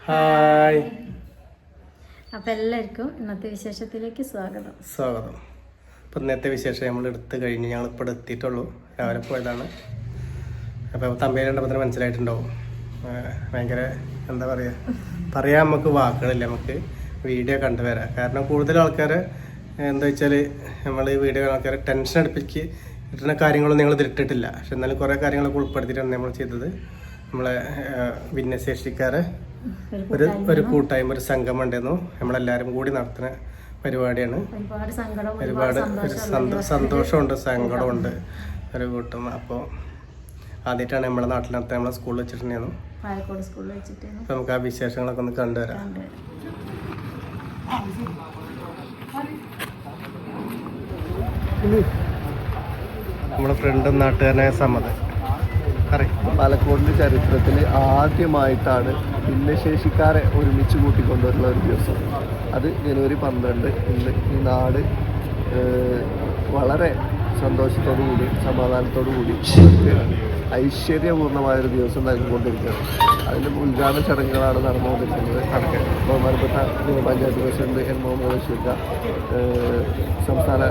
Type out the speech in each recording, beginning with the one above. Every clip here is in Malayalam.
ഹായ്. അപ്പം എല്ലാവർക്കും ഇന്നത്തെ വിശേഷത്തിലേക്ക് സ്വാഗതം. ഇപ്പം ഇന്നത്തെ വിശേഷം നമ്മൾ എടുത്ത് കഴിഞ്ഞ് ഞങ്ങളിപ്പോൾ എത്തിയിട്ടുള്ളൂ. രാവിലെ പോയതാണ്. അപ്പോൾ തമ്പേര് കണ്ടപ്പോൾ മനസ്സിലായിട്ടുണ്ടാവും. ഭയങ്കര എന്താ പറയുക, പറയാൻ നമുക്ക് വാക്കുകളില്ല. നമുക്ക് വീഡിയോ കണ്ടുവരാം. കാരണം കൂടുതൽ ആൾക്കാർ എന്താ വെച്ചാൽ നമ്മൾ ഈ വീഡിയോ ആൾക്കാരെ ടെൻഷൻ അടുപ്പിച്ച് കിട്ടുന്ന കാര്യങ്ങളൊന്നും നിങ്ങൾ ഇതിട്ടിട്ടില്ല. പക്ഷെ എന്നാലും കുറേ കാര്യങ്ങളൊക്കെ ഉൾപ്പെടുത്തിയിട്ടാണ് നമ്മൾ ചെയ്തത്. നമ്മളെ ഭിന്നശേഷിക്കാരെ ഒരു കൂട്ടായ്മ, ഒരു സംഘം ഉണ്ടായിരുന്നു. നമ്മളെല്ലാവരും കൂടി നടത്തുന്ന പരിപാടിയാണ്. ഒരുപാട് സന്തോഷമുണ്ട്, സങ്കടമുണ്ട് ഒരു കൂട്ടം. അപ്പോൾ ആദ്യമായിട്ടാണ് നമ്മുടെ നാട്ടിൽ നടത്താൻ, നമ്മളെ സ്കൂളിൽ വെച്ചിട്ടുണ്ടായിരുന്നു. അപ്പോൾ നമുക്ക് ആ വിശേഷങ്ങളൊക്കെ ഒന്ന് കണ്ടുവരാം. നമ്മുടെ ഫ്രണ്ടും നാട്ടുകാരനായ സമ്മതം. പാലക്കോടിൻ്റെ ചരിത്രത്തിൽ ആദ്യമായിട്ടാണ് ഭിന്നശേഷിക്കാരെ ഒരുമിച്ച് കൂട്ടിക്കൊണ്ടുവരുന്ന ഒരു ദിവസം. അത് ജനുവരി 12. ഇന്ന് ഈ നാട് വളരെ സന്തോഷത്തോടു കൂടി സമാധാനത്തോടു കൂടി ഐശ്വര്യപൂർണ്ണമായൊരു ദിവസം നൽകിക്കൊണ്ടിരിക്കുകയാണ്. അതിൻ്റെ ഉദ്ഘാടന ചടങ്ങുകളാണ് നടന്നുകൊണ്ടിരിക്കുന്നത്. ബഹുമാനപ്പെട്ട പഞ്ചായത്ത് പ്രസിഡന്റ് എൻ മുഹമ്മദ് ബഷീർ, സംസ്ഥാന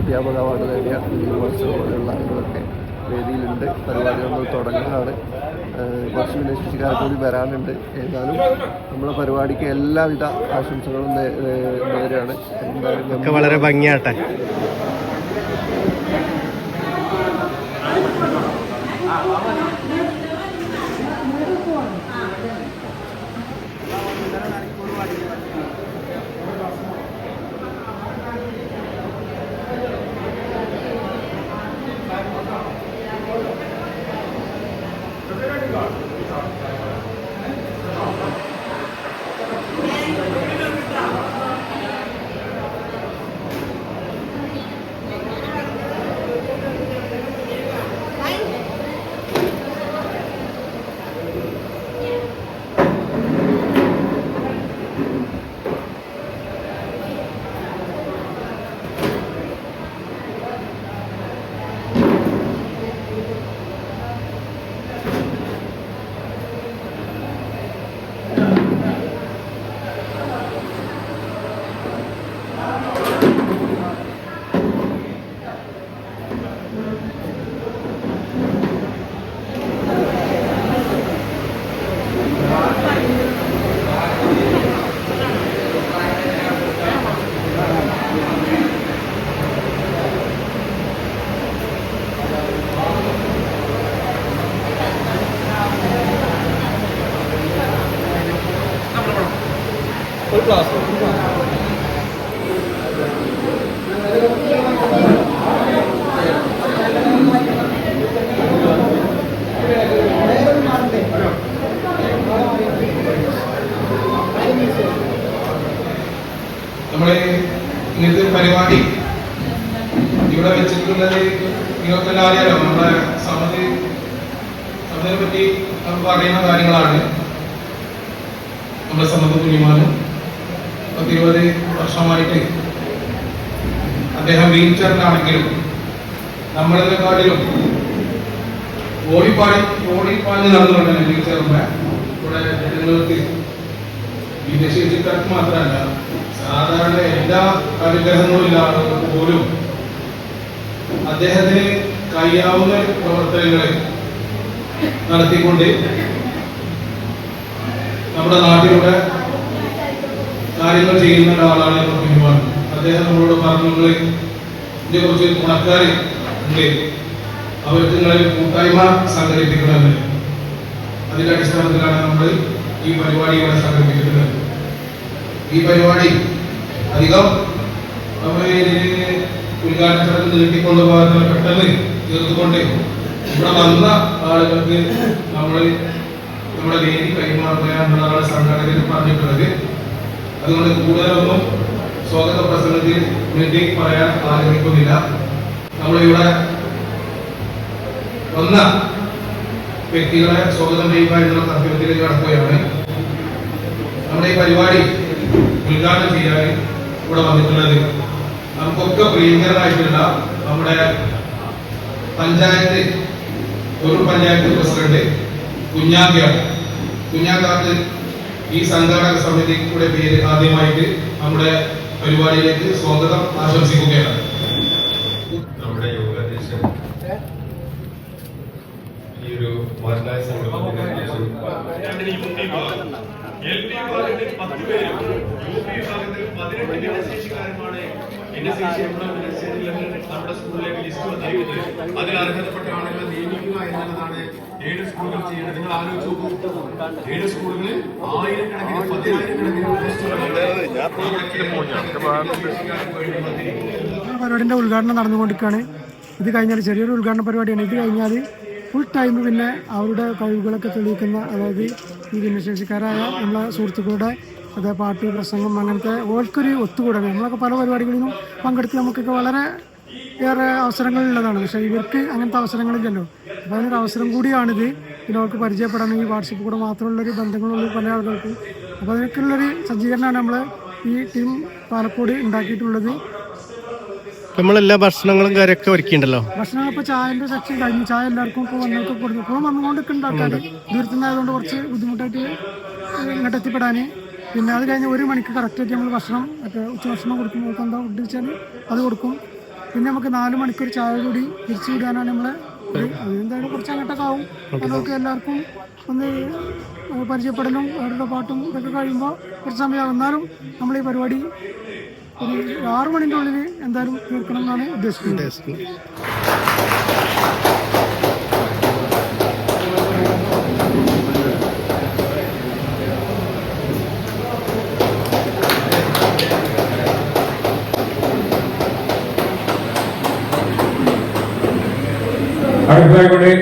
അധ്യാപക അവാർഡ് നേടിയ മാസ്റ്റർ പോലെയുള്ള ആളുകളൊക്കെ വേദിയിലുണ്ട്. പരിപാടികൾ തുടങ്ങുകയാണ്. കുറച്ച് ഭിന്നശേഷിക്കാരെ കൂടി വരാനുണ്ട്. എന്നാലും നമ്മളെ പരിപാടിക്ക് എല്ലാവിധ ആശംസകളും നേരെയാണ്. എന്തായാലും വളരെ ഭംഗിയാട്ടെ. ഒരു ക്ലാസ് നമ്മള് ഇങ്ങനത്തെ പരിപാടി ഇവിടെ വെച്ചിട്ടുള്ളത് നിങ്ങൾക്കെല്ലാം അറിയാലോ. നമ്മുടെ സമിതിയെ പറ്റി നമുക്ക് അറിയുന്ന കാര്യങ്ങളാണ്. നമ്മുടെ സമ്മത കുഞ്ഞിമാനും 10-20 വർഷമായിട്ട് അദ്ദേഹം വീൽ ചെയറിലാണെങ്കിലും നമ്മളെക്കാട്ടിലും ഓടിപ്പാഞ്ഞ് നടന്നുകൊണ്ടാണ് വീൽ ചെയറിന്റെ ഇവിടെ ജനങ്ങൾക്ക് ഭിന്നശേഷിക്കാർക്ക് മാത്രമല്ല സാധാരണ എല്ലാ അനുഗ്രഹങ്ങളും ഇല്ലാത്തവർക്ക് പോലും അദ്ദേഹത്തിന് കഴിയാവുന്ന പ്രവർത്തനങ്ങൾ നടത്തിക്കൊണ്ട് നമ്മുടെ നാട്ടിലൂടെ കാര്യങ്ങൾ ചെയ്യുന്ന ഒരാളാണ് കുഞ്ഞുമാൻ. അദ്ദേഹം നമ്മളോട് പറഞ്ഞു, ഇതിനെ കുറിച്ച് ഗുണക്കാർ ഉണ്ട്, അവർക്ക് നിങ്ങളിൽ കൂട്ടായ്മ സംഘടിപ്പിക്കണമെന്ന്. അതിന്റെ അടിസ്ഥാനത്തിലാണ് നമ്മൾ ഈ പരിപാടി ഇവിടെ സംഘടിപ്പിക്കുന്നത്. ഈ പരിപാടി അധികം നമ്മൾ ഇതിന് ഉദ്ഘാടന ചടങ്ങ് നീട്ടിക്കൊണ്ടുപോകാൻ പെട്ടെന്ന് തീർത്തുകൊണ്ട് ഇവിടെ വന്ന ആളുകൾക്ക് നമ്മുടെ വേദി കൈമാറുകയാണെന്നുള്ളതാണ് സംഘടനയിൽ പറഞ്ഞിട്ടുള്ളത്. അതുകൊണ്ട് കൂടുതലൊന്നും സ്വാഗത പ്രസംഗത്തിൽ വേണ്ടി പറയാൻ ആഗ്രഹിക്കുന്നില്ല. നമ്മളിവിടെ വന്ന വ്യക്തികളെ സ്വാഗതം ചെയ്യുക എന്നുള്ള കർത്തവ്യത്തിലേക്ക് കടക്കുകയാണ്. നമ്മുടെ ഈ പരിപാടി ഉദ്ഘാടനം ചെയ്യാൻ ഇവിടെ വന്നിട്ടുള്ളത് നമുക്കൊക്കെ പ്രിയങ്കരനായിട്ടുള്ള നമ്മുടെ പഞ്ചായത്ത് ഒരു പഞ്ചായത്ത് പ്രസിഡന്റ് കുഞ്ഞാക്കയാണ്. കുഞ്ഞാക്കാക്ക് ഈ സംഘാടക സമിതിയുടെ പേര് ആദ്യമായിട്ട് നമ്മുടെ പരിപാടിയിലേക്ക് സ്വാഗതം ആശംസിക്കുകയാണ്. നമ്മുടെ യോഗാധ്യക്ഷൻ ഈ ഒരു മഹത്തായ സംഗമത്തിന് നമ്മുടെ സ്കൂളിലേക്ക് ലിസ്റ്റ് വന്നിരിക്കുന്നത്. അതിൽ അർഹതപ്പെട്ട ആളുകളെ നിയമിക്കുക എന്നുള്ളതാണ് 7 സ്കൂളുകൾ ചെയ്യേണ്ടത്. നിങ്ങൾ ആലോചിച്ച് നോക്കൂ, 7 സ്കൂളുകളിൽ ആയിരക്കണക്കിന് 10,000-കണക്കിന് പരിപാടിൻ്റെ ഉദ്ഘാടനം നടന്നുകൊണ്ടിരിക്കുകയാണ്. ഇത് കഴിഞ്ഞാൽ ചെറിയൊരു ഉദ്ഘാടന പരിപാടിയാണ്. ഇത് കഴിഞ്ഞാൽ ഫുൾ ടൈം പിന്നെ അവരുടെ കഴിവുകളൊക്കെ തെളിയിക്കുന്ന, അതായത് ഈ ഭിന്നശേഷിക്കാരായ നമ്മളെ സുഹൃത്തുക്കളുടെ അതേ പാട്ട്, പ്രസംഗം, അങ്ങനത്തെ ഓർക്കൊരു ഒത്തുകൂടൽ. നമ്മളൊക്കെ പല പരിപാടികളിലും പങ്കെടുത്ത് നമുക്കൊക്കെ വളരെ ഏറെ അവസരങ്ങളുള്ളതാണ്. പക്ഷേ ഇവർക്ക് അങ്ങനത്തെ അവസരങ്ങളില്ലല്ലോ. അപ്പോൾ അതിനൊരു അവസരം കൂടിയാണിത്. പിന്നെ അവർക്ക് പരിചയപ്പെടാൻ ഈ വാട്സപ്പ് കൂടെ മാത്രമുള്ളൊരു ബന്ധങ്ങളുള്ള പല ആളുകൾക്കും. അപ്പോൾ അതിനൊക്കെയുള്ളൊരു സജ്ജീകരണമാണ് നമ്മൾ ഈ ടീം പാലക്കോട് ഉണ്ടാക്കിയിട്ടുള്ളത്. നമ്മളെല്ലാ ഭക്ഷണങ്ങളും കാര്യമൊക്കെ ഒരുക്കിയിട്ടുണ്ടല്ലോ. ഭക്ഷണം ഇപ്പോൾ ചായൻ്റെ സെക്ഷൻ കഴിഞ്ഞു. ചായ എല്ലാവർക്കും ഇപ്പോൾ വന്നൊക്കെ കൊടുത്തു. ഇപ്പോൾ വന്നുകൊണ്ടൊക്കെ ഉണ്ടാക്കാൻ ദൂരത്തുനിന്നായതുകൊണ്ട് കുറച്ച് ബുദ്ധിമുട്ടായിട്ട് ഇങ്ങോട്ട് എത്തിപ്പെടാൻ. പിന്നെ അത് കഴിഞ്ഞ് 1 മണിക്ക് കറക്റ്റായിട്ട് നമ്മൾ ഭക്ഷണം ഉച്ചഭക്ഷണം കൊടുക്കുമ്പോൾ എന്താ ഫുഡ് വെച്ചാൽ അത് കൊടുക്കും. പിന്നെ നമുക്ക് 4 മണിക്കൂർ ചായ കൂടി തിരിച്ചു വിടാനാണ് നമ്മളെ. അതെന്തായാലും കുറച്ച് അങ്ങോട്ടൊക്കെ ആവും. അതൊക്കെ എല്ലാവർക്കും ഒന്ന് പരിചയപ്പെടലും അവരുടെ പാട്ടും ഇതൊക്കെ കഴിയുമ്പോൾ കുറച്ച് സമയമാകും. എന്നാലും നമ്മൾ ഈ പരിപാടി ഒരു 6 മണിൻ്റെ ഉള്ളിൽ എന്തായാലും തീർക്കണം എന്നാണ് ഉദ്ദേശിക്കുന്നത്. അടുത്തതായിക്കോട്ടെ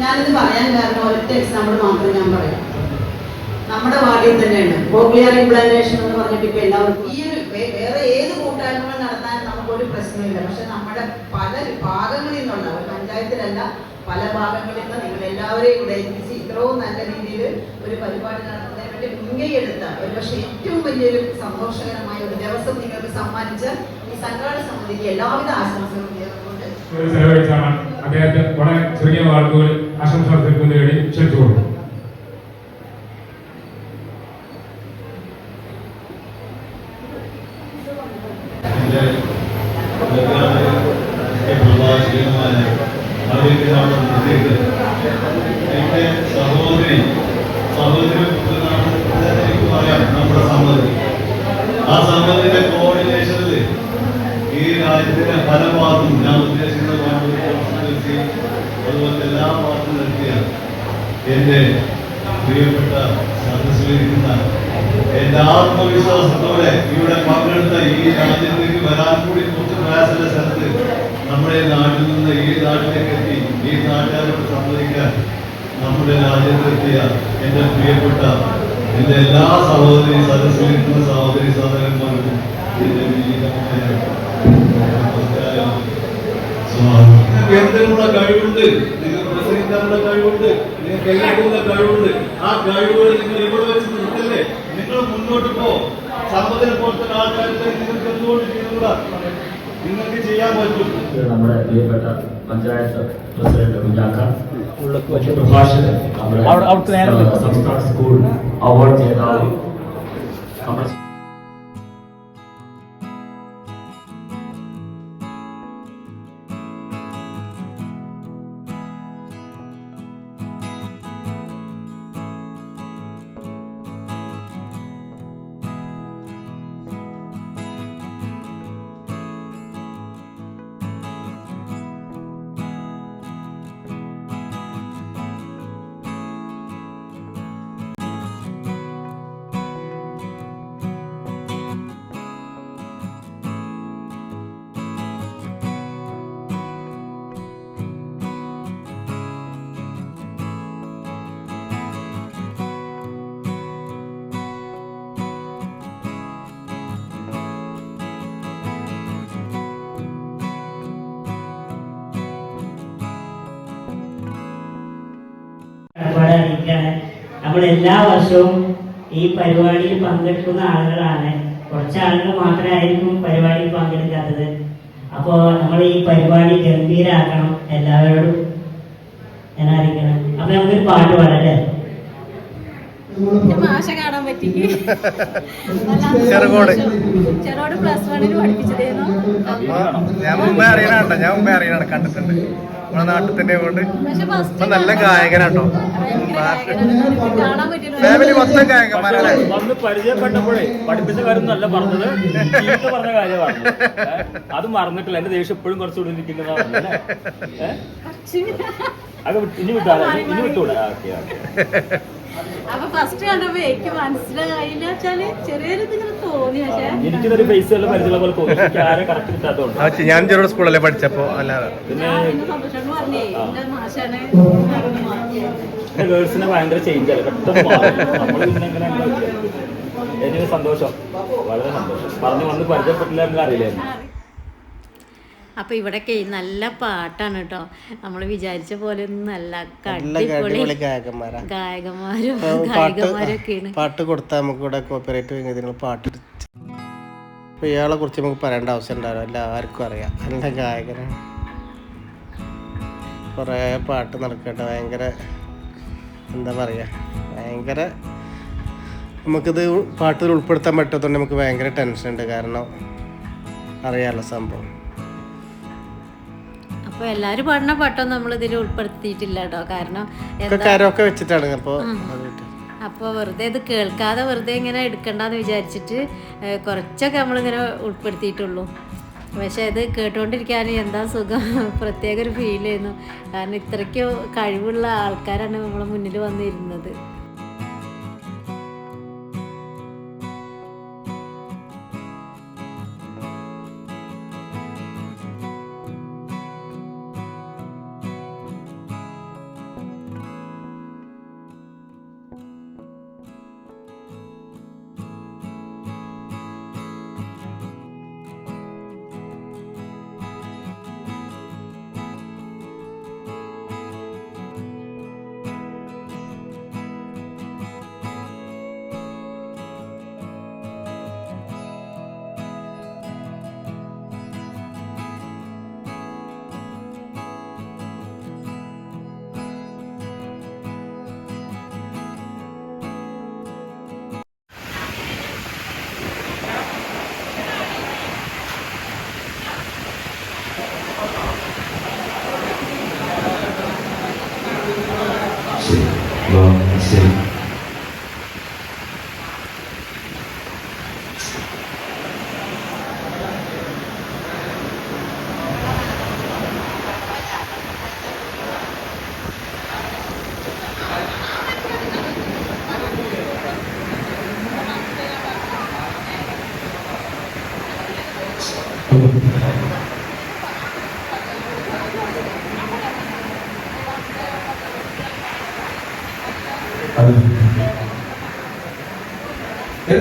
ഞാനിത് പറയാൻ കാരണം ഒരൊറ്റ എക്സാമ്പിൾ മാത്രം ഞാൻ പറയാം. നമ്മുടെ വാർഡിൽ തന്നെയാണ് കോക്ലിയർ ഇംപ്ലാന്റേഷൻ എന്ന് പറഞ്ഞിട്ട് ഇപ്പൊ എല്ലാവർക്കും ഈ ഒരു വേറെ ഏത് കൂട്ടായ്മകൾ നടത്താൻ നമുക്കൊരു പ്രശ്നമില്ല. പക്ഷെ നമ്മുടെ പല ഭാഗങ്ങളിൽ നിന്നുള്ള ഒരു പഞ്ചായത്തിലല്ല, പല ഭാഗങ്ങളിൽ നിന്ന് നിങ്ങൾ എല്ലാവരെയും കൂടെ എത്തിച്ച് ഇത്രയും നല്ല രീതിയിൽ ഒരു പരിപാടി നടത്തുന്നതിന് വേണ്ടി മുൻകൈയെടുത്ത ഒരു പക്ഷേ ഏറ്റവും വലിയൊരു സന്തോഷകരമായ ഒരു ദിവസം നിങ്ങൾക്ക് സമ്മാനിച്ച ഈ സംഘാടക സമിതിക്ക് എല്ലാവിധ ആശംസകളും നേർന്നുകൊണ്ട് ചെലവഴിച്ചാണ് അദ്ദേഹത്തെ വളരെ ചെറിയ വാക്കുകൾ ആശംസ തീർക്കുന്നതിന് വേണ്ടി ക്ഷണിച്ചു കൊടുക്കും. ആ സമ്മതിന്റെ കോർഡിനേഷനിൽ ഈ രാജ്യത്തിന്റെ പല ഭാഗത്തും ഞാൻ ഉദ്ദേശിക്കുന്ന അതുപോലെ എല്ലാ ഭാഗത്തും നടത്തിയ എന്റെ പ്രിയപ്പെട്ട സദസ്സിലിരിക്കുന്ന എന്റെ ആത്മവിശ്വാസത്തോടെ ഇവിടെ പങ്കെടുത്ത ഈ രാജ്യത്തേക്ക് വരാൻ കൂടി കുറച്ച് പ്രയാസമുള്ള സ്ഥലത്ത് നമ്മുടെ നാട്ടിൽ നിന്ന് ഈ നാട്ടിലേക്ക് എത്തി ഈ നാട്ടുകാരോട് സംവദിക്കാൻ നമ്മുടെ രാജ്യത്തെത്തിയ എന്റെ പ്രിയപ്പെട്ട എന്റെ എല്ലാ സഹോദരി സദസ്സിലിരിക്കുന്ന സഹോദരി സഹോദരന്മാർക്കും എന്റെ വിനീതമായ എന്തിനുള്ള കഴിവുണ്ട്, നിങ്ങൾ പ്രസംഗിക്കാനുള്ള കഴിവുണ്ട്, നിങ്ങൾക്ക് എല്ലാത്തിനുള്ള കഴിവുണ്ട്. ആ കഴിവുകൾ നിങ്ങൾ ഇവിടെ വെച്ച് നിർത്തല്ലേ, നിങ്ങൾ മുന്നോട്ട് പോ. സമ്മതം പോലത്തെ ആൾക്കാർക്ക് നിങ്ങൾക്ക് എന്തുകൊണ്ട് ചെയ്യുന്നില്ല, നിങ്ങൾക്ക് ചെയ്യാൻ പറ്റും. നമ്മുടെ പ്രിയപ്പെട്ട പഞ്ചായത്ത് പ്രസിഡന്റ് മുജാക്ക പ്രഭാഷകൻ, നമ്മുടെ സംസ്ഥാന സ്കൂൾ അവാർഡ് ജേതാവ് നമ്മുടെ നമ്മൾ എല്ലാ വർഷവും ഈ പരിപാടിയിൽ പങ്കെടുക്കുന്ന ആളുകളാണ്. കുറച്ച് ആളുകൾ മാത്രമായിരിക്കും പരിപാടിയിൽ പങ്കെടുക്കാത്തത്. അപ്പോൾ നമ്മൾ ഈ പരിപാടി ഗംഭീരമാക്കണം, എല്ലാവരോടും ഞാൻ അറിയിക്കണം. അപ്പൊ നമുക്കൊരു പാട്ട് പാടാം അല്ലേ? ഭാഷ കാണാൻ പറ്റിക്ക് ചെറുകോട് ചെറുകോട് +1 പഠിപ്പിച്ചതായിരുന്നു. ഞാൻ മുമ്പേ അറിയണ കണ്ടിട്ടുണ്ട് നമ്മുടെ നാട്ടിൽ തന്നെ കൊണ്ട്. ഇപ്പൊ നല്ല ഗായകനാട്ടോ, കാണാൻ പറ്റില്ല. ഫാമിലി മൊത്തം ഗായകന്മാരല്ലേ. വന്ന് പരിചയപ്പെട്ടപ്പോഴേ പഠിപ്പിച്ച കാര്യം നല്ല പറഞ്ഞത് പറഞ്ഞ കാര്യമാണ്. അത് മറന്നിട്ടില്ല. എന്റെ ദേഷ്യം എപ്പോഴും കുറച്ചുകൂടി ഇരിക്കുന്നതാണ്. അത് ഇനി വിട്ടാലേ, ഇനി വിട്ടൂടെ? അപ്പൊ ഫസ്റ്റ് കണ്ടപ്പോ എനിക്ക് മനസ്സിലായില്ല വെച്ചാല് ചെറിയൊരു ഇതിങ്ങനെ തോന്നി. പക്ഷെ എനിക്കിതൊരു ഫേസ് എല്ലാം പരിചയമുള്ള പോലെ തോന്നി. എനിക്ക് ആരെ കറക്റ്റ് കിട്ടാത്തതുകൊണ്ട്. ഞാൻ ചെറുടെ സ്കൂളല്ലേ പഠിച്ചപ്പോ. അല്ലാതെ പിന്നെ സന്തോഷം പറഞ്ഞേ എന്റെ മാഷാണ്. ഗേൾസിനെ ഭയങ്കര ചേഞ്ച് അല്ലേ, പെട്ടെന്ന് മാറും. നമ്മൾ പിന്നെ എങ്ങനെ എനിക്ക് സന്തോഷം, വളരെ സന്തോഷം. പറഞ്ഞു വന്ന് പരിചയപ്പെട്ടില്ലായിരുന്നു, അറിയില്ലായിരുന്നു. അപ്പൊ ഇവിടൊക്കെ നല്ല പാട്ടാണ് കേട്ടോ. നമ്മൾ വിചാരിച്ച പോലെ ഒന്നും അല്ല. അടിപൊളി ഗായകന്മാരും ഗായികമാരൊക്കെയാണ്. പാട്ട് കൊടുത്താൽ നമുക്ക് ഇവിടെ കോപ്പറേറ്റ് ഇതിനുള്ള പാട്ട്. ഇപ്പൊ ഇയാളെ കുറിച്ച് നമുക്ക് പറയേണ്ട ആവശ്യം ഉണ്ടാവില്ല, എല്ലാവർക്കും അറിയാം. നല്ല ഗായകനാണ്, കുറേ പാട്ട് നടക്കട്ടെ. ഭയങ്കര എന്താ പറയുക, ഭയങ്കര നമുക്കിത് പാട്ടിൽ ഉൾപ്പെടുത്താൻ പറ്റാത്തതുകൊണ്ട് നമുക്ക് ഭയങ്കര ടെൻഷൻ ഉണ്ട്. കാരണം അറിയാമല്ലോ സംഭവം. അപ്പൊ എല്ലാരും പാടുന്ന പാട്ടൊന്നും നമ്മൾ ഇതിൽ ഉൾപ്പെടുത്തിയിട്ടില്ല കേട്ടോ. കാരണം കരോക്കെ വെച്ചിട്ടാണ്. അപ്പോൾ വെറുതെ ഇത് കേൾക്കാതെ വെറുതെ ഇങ്ങനെ എടുക്കണ്ടെന്ന് വിചാരിച്ചിട്ട് കുറച്ചൊക്കെ നമ്മളിങ്ങനെ ഉൾപ്പെടുത്തിയിട്ടുള്ളൂ. പക്ഷെ ഇത് കേട്ടുകൊണ്ടിരിക്കാൻ എന്താ സുഖം, പ്രത്യേക ഒരു ഫീൽ ചെയ്യുന്നു. കാരണം ഇത്രയ്ക്ക് കഴിവുള്ള ആൾക്കാരാണ് നമ്മളെ മുന്നിൽ വന്നിരുന്നത്.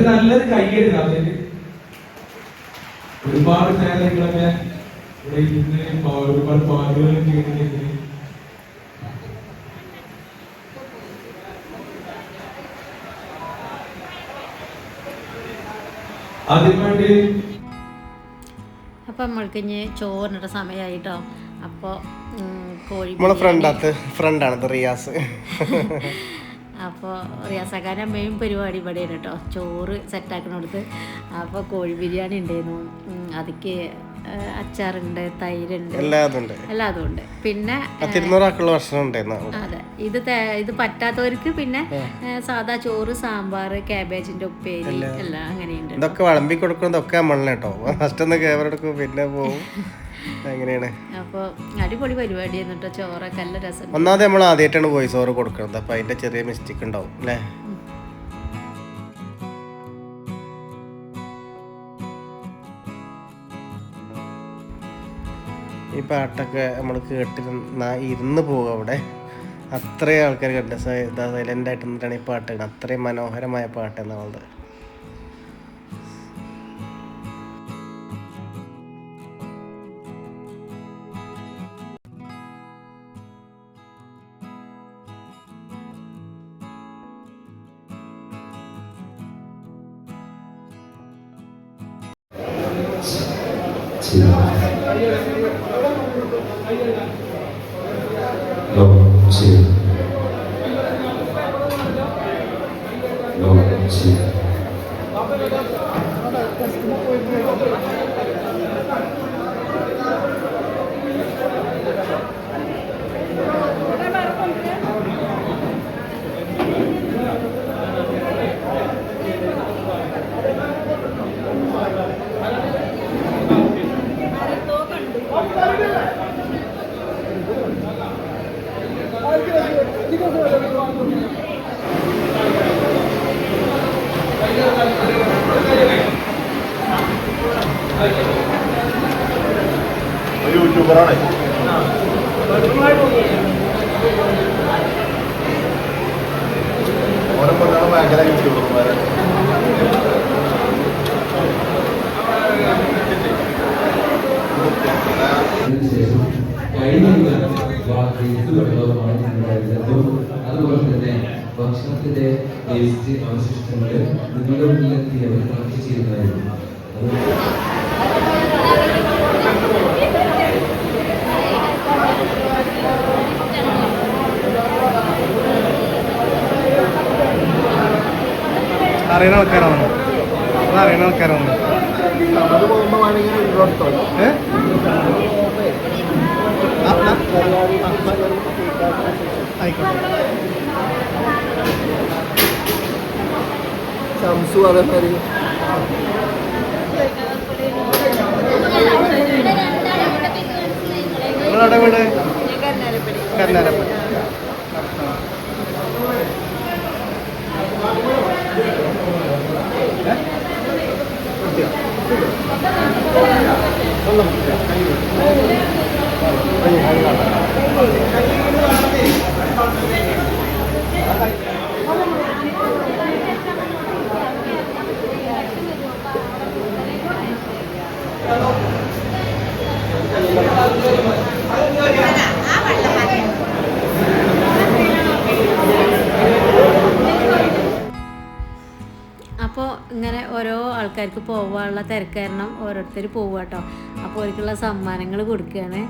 നല്ലൊരു കയ്യെടുക്കാം. അതിന് ഒരുപാട് ഫാനങ്ങളൊക്കെ ഇവിടെ ഇരുന്ന് ഒരുപാട് പാട്ടുകളും കേട്ടിട്ട് ആദ്യമായിട്ട്. അപ്പം നമ്മൾക്ക് ഇനി ചോറിനിട്ട സമയമായിട്ടോ. അപ്പോൾ കോഴി ഫ്രണ്ടാണ് റിയാസ്. അപ്പോൾ റിയാസാക്കാൻ്റെ മെയിൻ പരിപാടി ഇവിടെയാണ് കേട്ടോ, ചോറ് സെറ്റാക്കണടുത്ത്. അപ്പോൾ കോഴി ബിരിയാണി ഉണ്ടായിരുന്നു, അതിക്ക് അച്ചാറുണ്ട്, തൈരുണ്ട്, എല്ലാതും ഉണ്ട്. പിന്നെ അതെ, ഇത് പറ്റാത്തവർക്ക് പിന്നെ സാധാ ചോറ്, സാമ്പാർ, ക്യാബേജിന്റെ ഉപ്പേരി എല്ലാം അങ്ങനെയുണ്ട്. ഇതൊക്കെ വിളമ്പി കൊടുക്കുന്നതൊക്കെ നമ്മളെ കേട്ടോ. ഫസ്റ്റ് ഒന്ന് ക്യാമറ എടുക്കും, പിന്നെ പോകും. അങ്ങനെയാണ്. അപ്പോൾ അടിപൊളി പരിപാടിയായിരുന്നു കേട്ടോ. ചോറൊക്കെ നല്ല രസം. ഒന്നാമത് നമ്മൾ ആദ്യമായിട്ടാണ് വോയിസ് ഓവർ കൊടുക്കുന്നത്, അപ്പൊ അതിന്റെ ചെറിയ മിസ്റ്റേക്ക് ഉണ്ടാവും അല്ലേ. ഈ പാട്ടൊക്കെ നമ്മൾ കേട്ടിരുന്ന ഇരുന്ന് പോകും അവിടെ. അത്രയും ആൾക്കാർ കണ്ട് സൈലൻ്റ് ആയിട്ട് നിന്നിട്ടാണ് ഈ പാട്ട്. അത്രയും മനോഹരമായ പാട്ട് എന്നുള്ളത്. യൂട്യൂബറാണ്. ഓരോ കൊണ്ടാണ് ഭയങ്കര യൂട്യൂബർമാരെ. അതിനുശേഷം കഴിഞ്ഞ അതുപോലെ തന്നെ ഭക്ഷണത്തിന്റെ വേസ്റ്റ് അവശിഷ്ടങ്ങൾ നിങ്ങളുടെ മുന്നിലെത്തി അവർ കളക്ട് ചെയ്യുന്നതായിരുന്നു. അറിയുന്ന ആൾക്കാരാണ്, അറിയുന്ന ആൾക്കാരാണ്. ആയിക്കോട്ടെ. സംസു അതേമാതിരി നിങ്ങളെവിടെ വീട്? കരുനാരപ്പടി. അപ്പോൾ ഇങ്ങനെ ഓരോ ആൾക്കാർക്ക് പോകാനുള്ള തിരക്ക് കാരണം ഓരോരുത്തർ പോവുക കേട്ടോ. അപ്പോൾ അവർക്കുള്ള സമ്മാനങ്ങൾ കൊടുക്കുകയാണ്.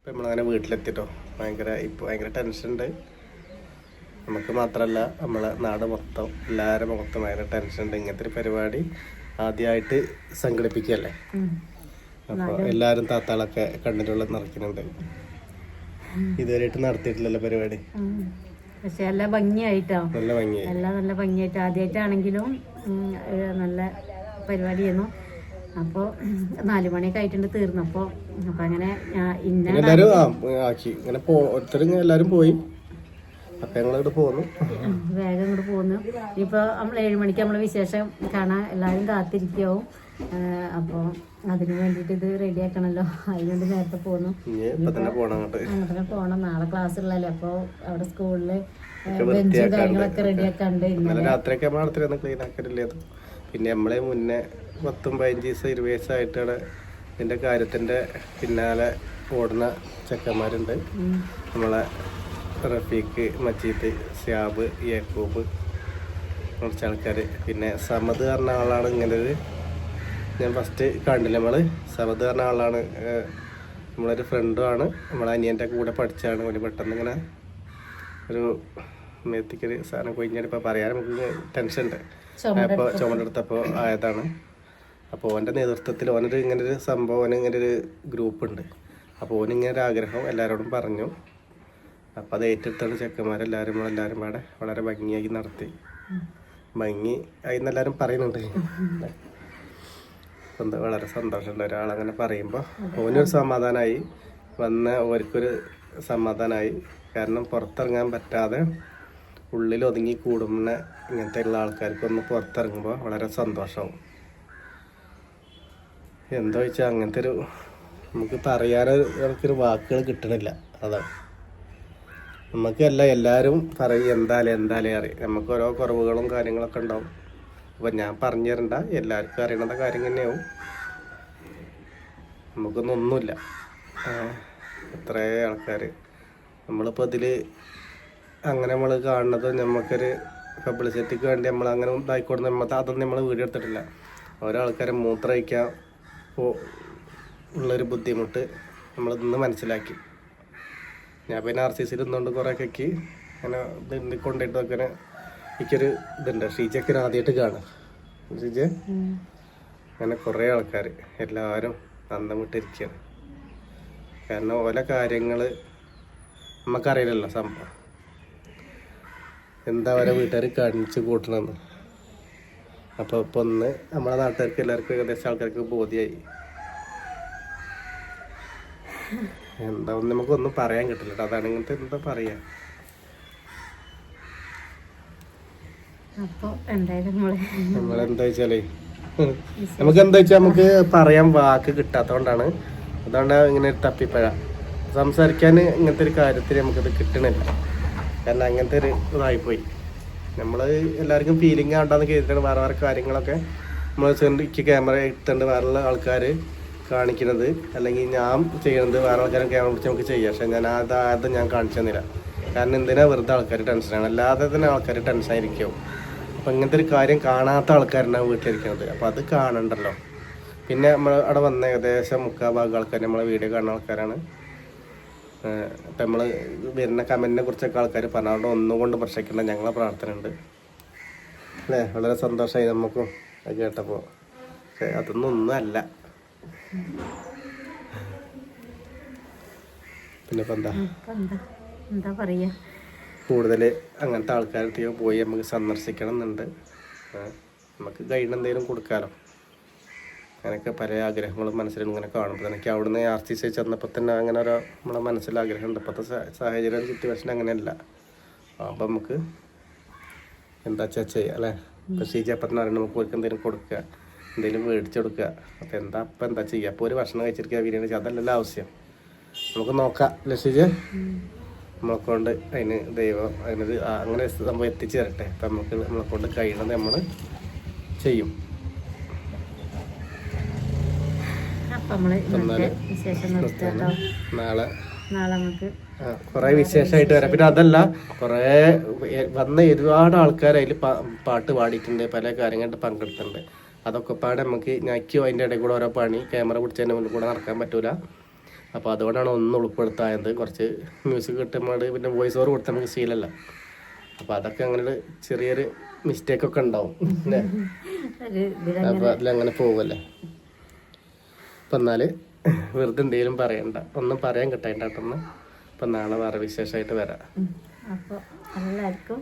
ഇപ്പം നമ്മളങ്ങനെ വീട്ടിലെത്തിട്ടോ. ഭയങ്കര ടെൻഷനുണ്ട്. നമുക്ക് മാത്രമല്ല നമ്മളെ നാട് മൊത്തം എല്ലാവരും മൊത്തം ഭയങ്കര ടെൻഷനുണ്ട്. ഇങ്ങനത്തെ ഒരു പരിപാടി ആദ്യമായിട്ട് സംഘടിപ്പിക്കുകയല്ലേ. അപ്പോൾ എല്ലാവരും താത്താളൊക്കെ കണ്ണിലുള്ള നിറയ്ക്കുന്നുണ്ട്. ഇതുവരെയായിട്ട് നടത്തിയിട്ടില്ലല്ലോ പരിപാടി. പക്ഷെ നല്ല ഭംഗിയായിട്ടോ, നല്ല ഭംഗിയായി, നല്ല ഭംഗിയായിട്ട് ആദ്യമായിട്ടാണെങ്കിലും നല്ല പരിപാടിയായിരുന്നു. അപ്പോൾ 4 മണിയൊക്കെ ആയിട്ടുണ്ട് തീർന്നപ്പോൾ. അപ്പം അങ്ങനെ എല്ലാവരും ആക്കി ഇങ്ങനെ ഓരോരുത്തരും എല്ലാവരും പോയി. അപ്പം ഞങ്ങളിവിടെ പോന്നു, വേഗം ഇങ്ങോട്ട് പോന്നു. ഇപ്പോൾ നമ്മൾ 7 മണിക്ക് നമ്മൾ വിശേഷം കാണാൻ എല്ലാവരും കാത്തിരിക്കാവും. അപ്പോൾ അതിന് വേണ്ടിയിട്ട് ഇത് റെഡി ആക്കണമല്ലോ, അതിനുവേണ്ടി നേരത്തെ പോന്നു. അങ്ങനെ പോകണം. നാളെ ക്ലാസ് ഉള്ളതല്ലേ, അപ്പോൾ അവിടെ സ്കൂളിൽ ബെഞ്ചും കാര്യങ്ങളൊക്കെ റെഡി ആക്കാണ്ട്. രാത്രിയൊക്കെ നമ്മൾ അടുത്ത് ക്ലീൻ ആക്കലില്ലേ. പിന്നെ നമ്മളെ മുന്നേ 10-15 ദിവസം 20 ദിവസമായിട്ട് അവിടെ ഇതിൻ്റെ കാര്യത്തിൻ്റെ പിന്നാലെ ഓടുന്ന ചെക്കന്മാരുണ്ട്. നമ്മളെ റഫീഖ്, മജീദ്, ഷിയാബ്, യാക്കൂബ്, കുറച്ച് ആൾക്കാർ. പിന്നെ സമദ് പറഞ്ഞ ആളാണ് ഇങ്ങനെ ഞാൻ ഫസ്റ്റ് കണ്ടില്ല. നമ്മൾ സമദ് പറഞ്ഞ ആളാണ് നമ്മളൊരു ഫ്രണ്ടുമാണ്. നമ്മളെ അനിയൻ്റെ കൂടെ പഠിച്ചാണ്. ഒരു പെട്ടെന്ന് ഇങ്ങനെ ഒരു മേത്തിക്കൊരു സാധനം കൊഴിഞ്ഞിപ്പോൾ പറയാൻ നമുക്ക് ടെൻഷൻ ഉണ്ട്. അപ്പോൾ ചുമടെടുത്തപ്പോൾ ആയതാണ്. അപ്പോൾ ഓൻ്റെ നേതൃത്വത്തിൽ ഓനൊരു ഇങ്ങനൊരു സംഭവം, ഓനിങ്ങനൊരു ഗ്രൂപ്പുണ്ട്. അപ്പോൾ ഓനിങ്ങനെ ഒരു ആഗ്രഹം എല്ലാവരോടും പറഞ്ഞു. അപ്പോൾ അത് ഏറ്റെടുത്താണ് ചെക്കന്മാരെല്ലാവരും പാടെ വളരെ ഭംഗിയാക്കി നടത്തി. ഭംഗി ആയിന്ന് എല്ലാവരും പറയുന്നുണ്ട്. എന്താ വളരെ സന്തോഷമുണ്ട് ഒരാളങ്ങനെ പറയുമ്പോൾ. ഓനൊരു സമാധാനമായി, വന്ന ഓർക്കൊരു സമാധാനമായി. കാരണം പുറത്തിറങ്ങാൻ പറ്റാതെ ഉള്ളിൽ ഒതുങ്ങി കൂടുന്ന ഇങ്ങനത്തെ ഉള്ള ആൾക്കാർക്കൊന്ന് പുറത്തിറങ്ങുമ്പോൾ വളരെ സന്തോഷമാവും. എന്താ വെച്ചാൽ അങ്ങനത്തെ ഒരു നമുക്ക് പറയാനൊരു വാക്കുകൾ കിട്ടണില്ല. അതാണ് നമുക്കല്ല, എല്ലാവരും പറയും എന്തായാലും അറിയാം. നമുക്ക് ഓരോ കുറവുകളും കാര്യങ്ങളൊക്കെ ഉണ്ടാവും. അപ്പം ഞാൻ പറഞ്ഞു തരണ്ട, എല്ലാവർക്കും അറിയണ കാര്യം തന്നെയാവും. നമുക്കൊന്നൊന്നുമില്ല. എത്ര ആൾക്കാർ നമ്മളിപ്പോൾ ഇതിൽ അങ്ങനെ നമ്മൾ കാണുന്നത് നമുക്കൊരു പബ്ലിസിറ്റിക്ക് വേണ്ടി നമ്മൾ അങ്ങനെ ഇതായിക്കോട്ടെ. അതൊന്നും നമ്മൾ വീഡിയോ എടുത്തിട്ടില്ല. ഓരോ ആൾക്കാരെ മൂത്രമൊഴിക്കാൻ ഉള്ളൊരു ബുദ്ധിമുട്ട് നമ്മളിന്ന് മനസ്സിലാക്കി. ഞാൻ പിന്നെ RCCയിൽ നിന്നുകൊണ്ട് കുറേയൊക്കെ അങ്ങനെ ഇത് കൊണ്ടുപോയിട്ട് അങ്ങനെ എനിക്കൊരു ഇതുണ്ട്. ഷീജക്കിന് ആദ്യമായിട്ട് കാണാം. ഷീജ അങ്ങനെ കുറേ ആൾക്കാർ എല്ലാവരും അന്തം വിട്ടിരിക്കുകയാണ്. കാരണം ഓരോ കാര്യങ്ങൾ നമുക്കറിയില്ലല്ലോ സംഭവം എന്താ ഓരോ വീട്ടുകാർ കാണിച്ച് കൂട്ടണമെന്ന്. അപ്പോൾ ഇപ്പോൾ ഒന്ന് നമ്മളെ നാട്ടുകാർക്ക് എല്ലാവർക്കും ഏകദേശം ആൾക്കാർക്ക് ബോധ്യമായി. എന്താ നമുക്കൊന്നും പറയാൻ കിട്ടില്ല. അതാണ് ഇങ്ങനത്തെ എന്താ പറയാ. നമ്മളെന്താ വെച്ചാലേ നമുക്ക് പറയാൻ വാക്ക് കിട്ടാത്തതുകൊണ്ടാണ്. അതുകൊണ്ടാണ് ഇങ്ങനെ തപ്പിപ്പഴ സംസാരിക്കാൻ ഇങ്ങനത്തെ ഒരു കാര്യത്തിൽ നമുക്കത് കിട്ടണില്ല. കാരണം അങ്ങനത്തെ ഒരു ഇതായിപ്പോയി. നമ്മൾ എല്ലാവർക്കും ഫീലിംഗ് ആണ്ടാന്ന് കേട്ടിട്ടാണ് വേറെ കാര്യങ്ങളൊക്കെ നമ്മൾ എനിക്ക് ക്യാമറ എടുത്തുകൊണ്ട് വേറെ ആൾക്കാർ കാണിക്കുന്നത്, അല്ലെങ്കിൽ ഞാൻ ചെയ്യുന്നത് വേറെ ആൾക്കാരും ക്യാമറ പിടിച്ച് നമുക്ക് ചെയ്യാം. പക്ഷെ ഞാൻ അത് ഞാൻ കാണിച്ചു തന്നില്ല. കാരണം എന്തിനാ വെറുതെ ആൾക്കാർ ടെൻഷനാണ്, അല്ലാതെ തന്നെ ആൾക്കാർ ടെൻഷനായിരിക്കും. അപ്പം ഇങ്ങനത്തെ ഒരു കാര്യം കാണാത്ത ആൾക്കാരുണ്ടാവും വീട്ടിലിരിക്കുന്നത്. അപ്പോൾ അത് കാണണ്ടല്ലോ. പിന്നെ നമ്മൾ അവിടെ വന്ന ഏകദേശം 3/4 ഭാഗം ആൾക്കാർ നമ്മളെ വീഡിയോ കാണുന്ന ആൾക്കാരാണ്. ഇപ്പം നമ്മൾ വരുന്ന കമൻറ്റിനെ കുറിച്ചൊക്കെ ആൾക്കാർ പറഞ്ഞുകൊണ്ട് ഒന്നുകൊണ്ട് പ്രശ്നിക്കേണ്ട ഞങ്ങളെ പ്രാർത്ഥന ഉണ്ട് അല്ലേ. വളരെ സന്തോഷമായി നമുക്കും അത് കേട്ടപ്പോൾ. പക്ഷേ അതൊന്നും ഒന്നുമല്ല. പിന്നെ ഇപ്പം എന്താ പറയുക, കൂടുതൽ അങ്ങനത്തെ ആൾക്കാരത്തേക്ക് പോയി നമുക്ക് സന്ദർശിക്കണം എന്നുണ്ട്. നമുക്ക് ഗൈഡ് എന്തെങ്കിലും കൊടുക്കാമല്ലോ. അങ്ങനെയൊക്കെ പല ആഗ്രഹങ്ങളും മനസ്സിൽ ഇങ്ങനെ കാണുമ്പോൾ എനിക്ക് അവിടുന്ന് RCC ചെന്നപ്പോൾ തന്നെ അങ്ങനെ ഒരു നമ്മളെ മനസ്സിൽ ആഗ്രഹമുണ്ട്. ഇപ്പോഴത്തെ സാഹചര്യം സിറ്റുവേഷൻ അങ്ങനെയല്ല. അപ്പം നമുക്ക് എന്താ വെച്ചാൽ ചെയ്യാം അല്ലേ. ഇപ്പോൾ ഷീജ അപ്പം പറയുന്നത് നമുക്ക് അവർക്ക് എന്തെങ്കിലും കൊടുക്കുക, എന്തെങ്കിലും മേടിച്ചു കൊടുക്കുക. അപ്പോൾ എന്താ ചെയ്യുക? അപ്പോൾ ഒരു ഭക്ഷണം കഴിച്ചിരിക്കുക, ബിരിയാണി അതല്ലല്ലോ ആവശ്യം. നമുക്ക് നോക്കാം അല്ലേ ഷീജ? നമ്മളെ കൊണ്ട് അതിന് ദൈവം അതിനത് അങ്ങനെ സംഭവം എത്തിച്ചു തരട്ടെ. അപ്പം നമ്മളെ കൊണ്ട് കഴിയണത് നമ്മൾ ചെയ്യും. നാളെ നമുക്ക് കുറേ വിശേഷമായിട്ട് വരാം. പിന്നെ അതല്ല, കുറേ വന്ന ഒരുപാട് ആൾക്കാർ അതിൽ പാട്ട് പാടിയിട്ടുണ്ട്, പല കാര്യങ്ങളായിട്ട് പങ്കെടുത്തിട്ടുണ്ട്. അതൊക്കെ പാടെ നമുക്ക് ഞയ്ക്കോ അതിൻ്റെ ഇടയിൽ കൂടെ ഓരോ പണി ക്യാമറ പിടിച്ചതിൻ്റെ മുന്നിൽ കൂടെ നടക്കാൻ പറ്റൂല. അപ്പോൾ അതുകൊണ്ടാണ് ഒന്ന് ഉൾപ്പെടുത്തായത്. കുറച്ച് മ്യൂസിക് കിട്ടുമ്പോൾ പിന്നെ വോയിസ് ഓവർ കൊടുത്താൽ നമുക്ക് ശീലമല്ല. അപ്പോൾ അതൊക്കെ അങ്ങനെ ചെറിയൊരു മിസ്റ്റേക്കൊക്കെ ഉണ്ടാവും അല്ലേ. അപ്പോൾ അതിലങ്ങനെ പോകുമല്ലേ. അപ്പം എന്നാൽ വെറുതെ എന്തെങ്കിലും പറയണ്ട, ഒന്നും പറയാൻ കിട്ടേണ്ട കേട്ടൊന്ന്. അപ്പം നാളെ വേറെ വിശേഷമായിട്ട് വരാം. അപ്പോൾ എല്ലാവർക്കും